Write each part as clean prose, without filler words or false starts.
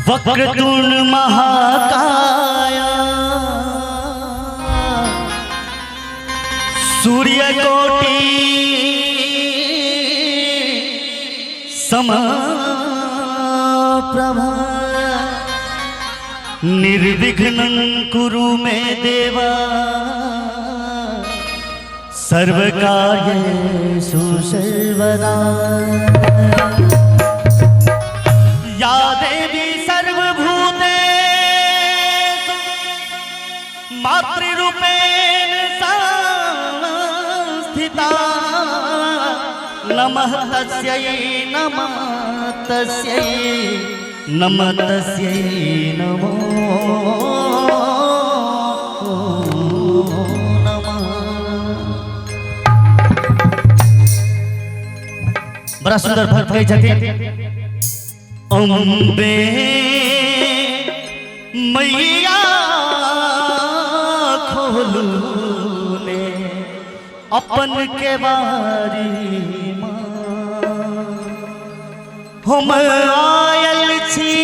वक्रतुंड महाकाया सूर्यकोटि समप्रभा निर्विघ्नं कुरु मे देवा सर्वकार्येषु सर्वदा। या देवी सर्वभूतेषु मातृरूपेण संस्थिता नमः तस्यै नमः तस्यै नमः तस्यै नमो नमः। बड़ा सुंदर फल फल जाते अम्बे मैया खोलू ने अपन के बारी हम आयल छी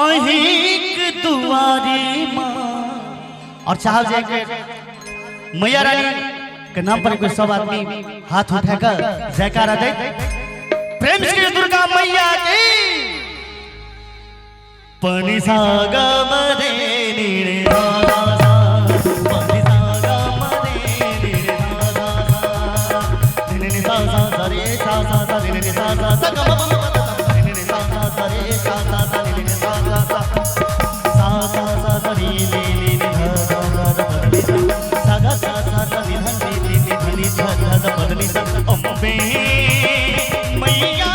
अहिक दुआरी माँ। और चाहब जे मैया रानी के नाम पर कोई सब आदमी हाथ उठाकर जयकारा दे प्रेम श्री दुर्गा मैया की। पनि सागा मरे नीरे दादा पनि सागा मरे नीरे दादा नीरे सा सा रे सा सा नीरे सा सा सा ग म नीरे सा सा रे सा सा नीरे सा सा सा सा सा रे रे रे धा धा धा पदनी सा गा सा सा नी धनी नी धनी धा धा पदनी सा अम्बे मैया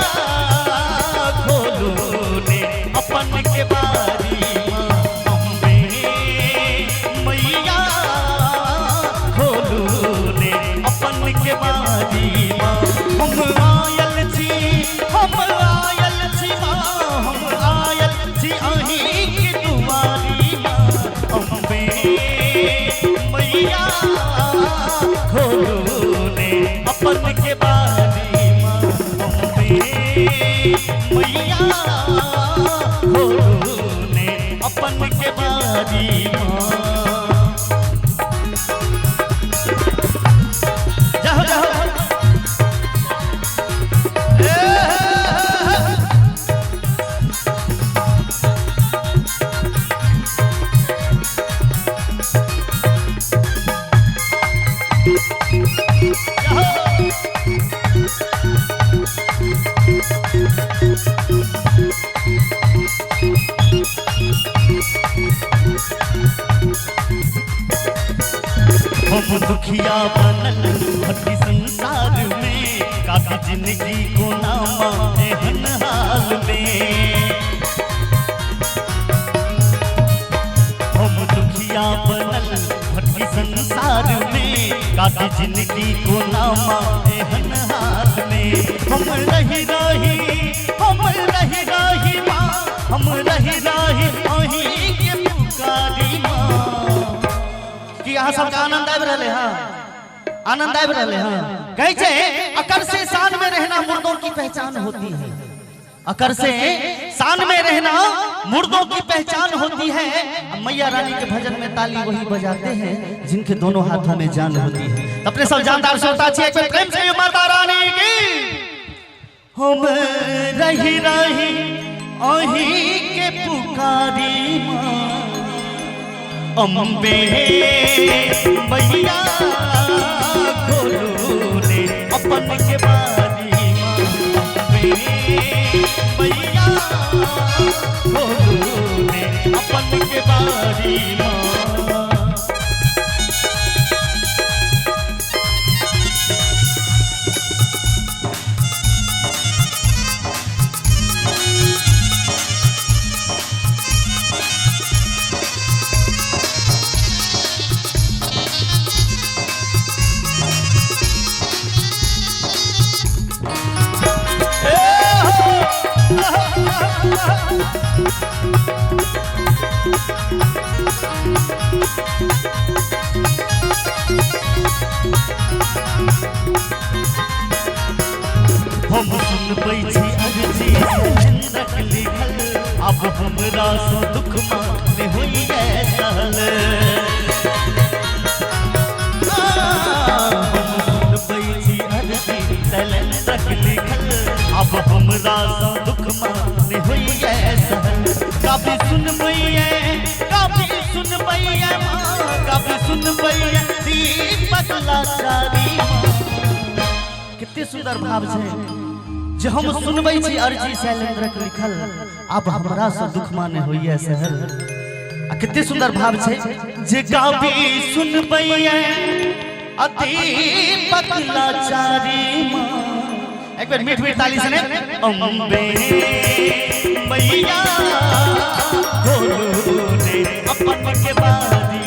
खोलू ने अपन के बारी अम्बे मैया खोलू ने अपन के बारी हम आयल छी हम आयल छी हम आयल छी अही के दुआरी अम्बे मैया खोलू ने अपन के बारी मैया खोलू ने अपन के बारी जाओ जाओ हम दुखिया बनल भटकी संसार में काफी जिंदगी को नामा एहन हाल में। हम दुखिया बनल भटकी संसार में काफी जिंदगी को नामा एहन हाल में। हम रही माँ हम रही अही के पुकारी माँ। कि यहाँ सबका आनंद आबि रहे हाँ आनंद आबि रहे हाँ। कहे छे अकर से शान में रहना मुर्दों की पहचान होती है। अकर से शान में रहना मुर्दों की पहचान होती है। मैया रानी के भजन में ताली वही बजाते हैं जिनके दोनों हाथों में जान होती है। अपने सब जानदार श्रोता छे प्रेम से माता रानी की। हम रही अही के पुकारी माँ अम्बे मैया खोलू ने अपन के बारी अम्बे मैया खोलू ने अपन के बारी सैलेंद्र लिखल अब हमरा सो दुख माने हुई है सहल सैलेंद्र लिखल अब हमरा सो दुख माने हुई है सहल कभी सुन मैया कभी सुन मैया कभी सुन मैया दीपक लाचारी कितने सुंदर भाव है जे हम सुनबै छी अर्जी शैलेंद्र के लिखल अब हमरा से दुख माने होइए सहल आ कितने सुंदर भाव छै जे गाबी सुनबै दीपक लाचारी एक बार मीठ मीठ ताली से अम्बे मैया खोलो ने अपन के बारी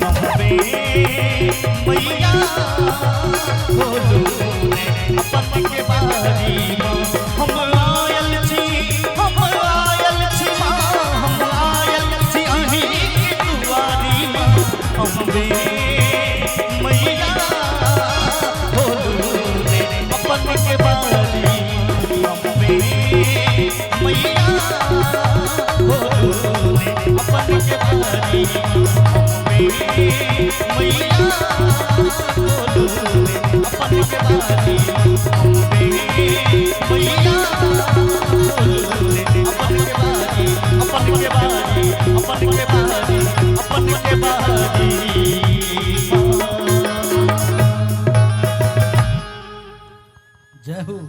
अम्बे मैया खोलो ने अपन के बारी हम आयल छी अहीं के दुआरी अम्बे मैया खोलो ने अपन के बारी अम्बे मैया खोलो ने अपन के बारी अम्बे मैया खोलो ने अपन के बारी अम्बे मैया खोलो ने अपन के बारी अपन के बारी अपन के बारी अपन के बारी जय हो।